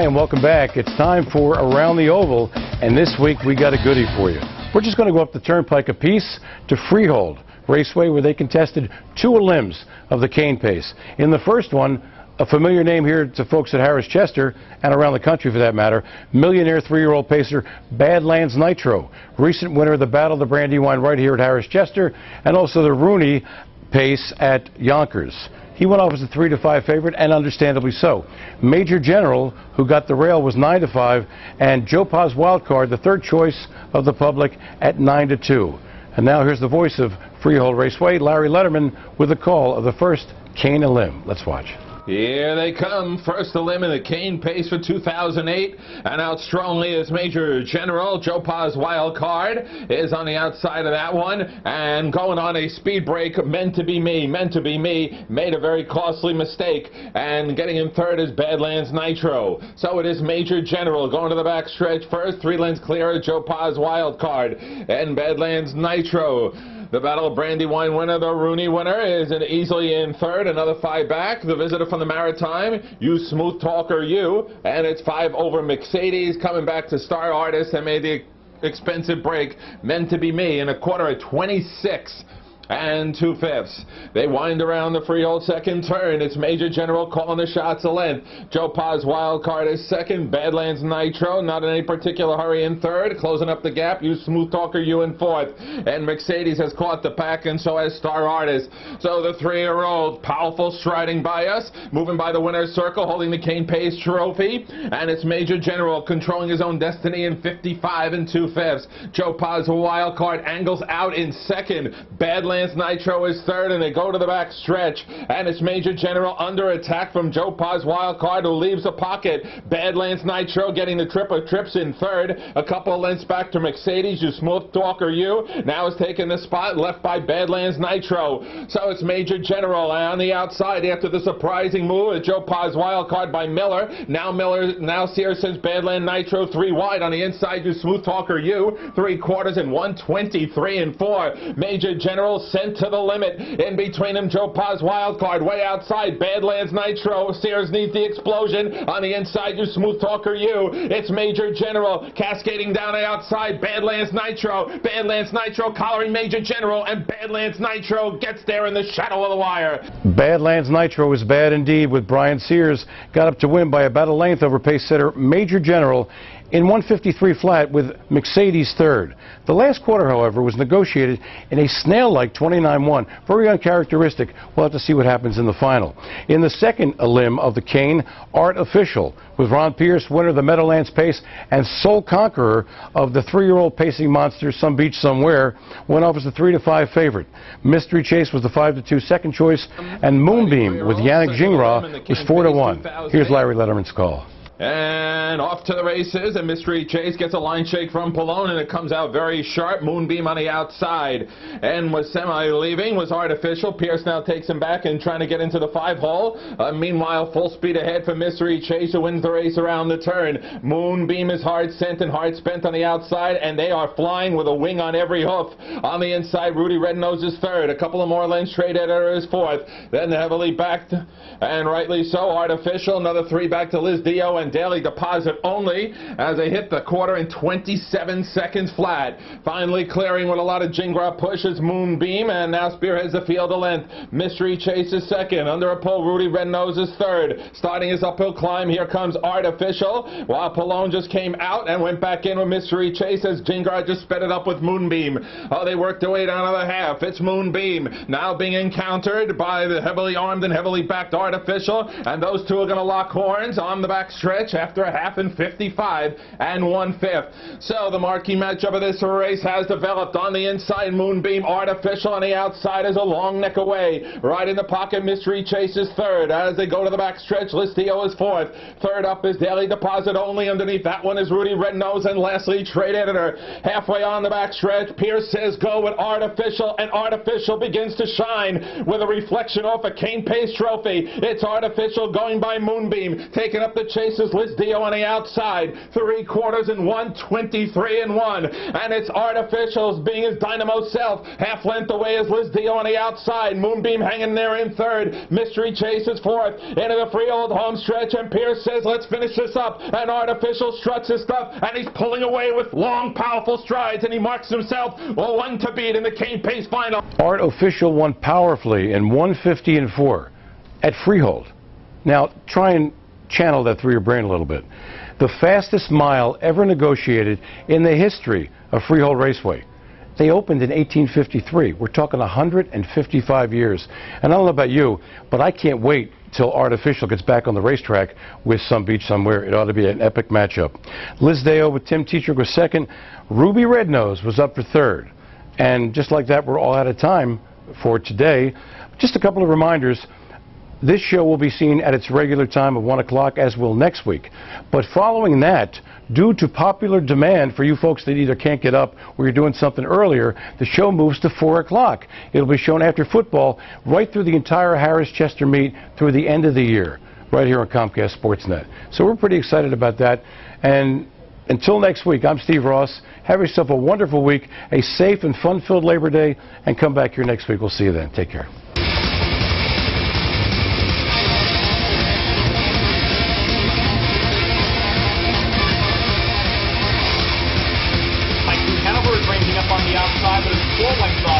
Hi, and welcome back. It's time for Around the Oval, and this week we got a goodie for you. We're just going to go up the turnpike a piece to Freehold Raceway, where they contested 2 limbs of the cane pace. In the first one, a familiar name here to folks at Harris Chester and around the country for that matter, millionaire 3-year-old pacer Badlands Nitro, recent winner of the Battle of the Brandywine right here at Harris Chester, and also the Rooney pace at Yonkers. He went off as a 3-5 favorite, and understandably so. Major General, who got the rail, was 9-5, and Joe Pa's wild card, the third choice of the public, at 9-2. And now here's the voice of Freehold Raceway, Larry Letterman, with a call of the first cane and limb. Let's watch. Here they come. First the limb in the cane pace for 2008, and out strongly is Major General. Joe Pa's wild card is on the outside of that one, and going on a speed break. Meant to be me, made a very costly mistake, and getting in third is Badlands Nitro. So it is Major General going to the back stretch first, 3 lengths clear of Joe Pa's wild card, and Badlands Nitro. The Battle of Brandywine winner, the Rooney winner, is easily in third, another 5 back. The visitor from the Maritime, You Smooth Talker You, and it's 5 over Mercedes, coming back to Star Artist and made the expensive break. Meant to be me in a quarter at 26 2/5. They wind around the Freehold second turn. It's Major General calling the shots a length. Joe Pa's wild card is second. Badlands Nitro, not in any particular hurry, in third. Closing up the gap, You Smooth Talker You in fourth. And Mercedes has caught the pack, and so has Star Artist. So the 3-year-old, powerful, striding by us, moving by the winner's circle, holding the cane pace trophy. And it's Major General controlling his own destiny in 55 2/5. Joe Pa's wild card angles out in second. Badlands Nitro is third, and they go to the back stretch, and it's Major General under attack from Joe Pa's wild card, who leaves the pocket. Badlands Nitro getting the trip of trips in third, a couple of lengths back to Mercedes. You Smooth Talker You now is taking the spot left by Badlands Nitro. So it's Major General on the outside after the surprising move of Joe Pa's wild card by Miller. Now Sears sends Badlands Nitro 3 wide on the inside. You Smooth Talker You 3/4 and 123 4. Major General sent to the limit. In between them, Joe Pa's wild card way outside. Badlands Nitro. Sears needs the explosion. On the inside, You Smooth Talker You. It's Major General cascading down the outside. Badlands Nitro. Badlands Nitro collaring Major General, and Badlands Nitro gets there in the shadow of the wire. Badlands Nitro is bad indeed, with Brian Sears got up to win by about a length over pace setter Major General in 153 flat, with Mercedes third. The last quarter, however, was negotiated in a snail-like 29-1. Very uncharacteristic. We'll have to see what happens in the final. In the second limb of the cane, Art Official, with Ron Pierce, winner of the Meadowlands Pace and sole conqueror of the 3-year-old pacing monster Some Beach Somewhere, went off as a 3-5 favorite. Mystery Chase was the 5-2 second choice, and Moonbeam with Yannick Gingras was 4-1. Here's Larry Letterman's call. And off to the races, and Mystery Chase gets a line shake from Palone, and it comes out very sharp. Moonbeam on the outside, and was semi-leaving, was Artificial. Pierce now takes him back and trying to get into the 5-hole. Meanwhile, full speed ahead for Mystery Chase, who wins the race around the turn. Moonbeam is hard sent and hard spent on the outside, and they are flying with a wing on every hoof. On the inside, Rudy Rednose is third. A couple of more lengths, Trade Editor is fourth. Then heavily backed, and rightly so, Artificial. Another 3 back to Liz Dio, and Daily Deposit only as they hit the quarter in 27 seconds flat. Finally clearing with a lot of Gingras pushes Moonbeam, and now spearheads the field a length. Mystery Chase is second. Under a pole, Rudy Rednose is third. Starting his uphill climb, here comes Artificial, while Palone just came out and went back in with Mystery Chase as Gingras just sped it up with Moonbeam. Oh, they worked their way down to the half. It's Moonbeam now being encountered by the heavily armed and heavily backed Artificial, and those two are going to lock horns on the back stretch after a half in 55 1/5. So the marquee matchup of this race has developed. On the inside, Moonbeam, Artificial. On the outside is a long neck away. Right in the pocket, Mystery Chase is third. As they go to the back stretch, Listio is fourth. Third up is Daily Deposit only. Underneath that one is Rudy Rednose, and lastly, Trade Editor. Halfway on the back stretch, Pierce says go with Artificial, and Artificial begins to shine with a reflection off a cane pace trophy. It's Artificial going by Moonbeam, taking up the chases goes Liz Dio on the outside. 3/4 and 1, 23 and 1. And it's Artificials being his dynamo self. Half length away is Liz Dio on the outside. Moonbeam hanging there in third. Mystery Chase is fourth. Into the freehold home stretch, and Pierce says, let's finish this up. And Artificial struts his stuff, and he's pulling away with long, powerful strides, and he marks himself one to beat in the Cane Pace final. Artificial won powerfully in 150 and 4 at Freehold. Now, try and channel that through your brain a little bit. The fastest mile ever negotiated in the history of Freehold Raceway. They opened in 1853. We're talking 155 years. And I don't know about you, but I can't wait till Artificial gets back on the racetrack with some beach somewhere. It ought to be an epic matchup. Liz Dio with Tim Tetrick was second. Ruby Rednose was up for third. And just like that, we're all out of time for today. Just a couple of reminders. This show will be seen at its regular time of 1 o'clock, as will next week. But following that, due to popular demand for you folks that either can't get up or you're doing something earlier, the show moves to 4 o'clock. It'll be shown after football right through the entire Harris-Chester meet through the end of the year, right here on Comcast SportsNet. So we're pretty excited about that. And until next week, I'm Steve Ross. Have yourself a wonderful week, a safe and fun-filled Labor Day, and come back here next week. We'll see you then. Take care. Hanover is ranging up on the outside, but it's 4 lengths off.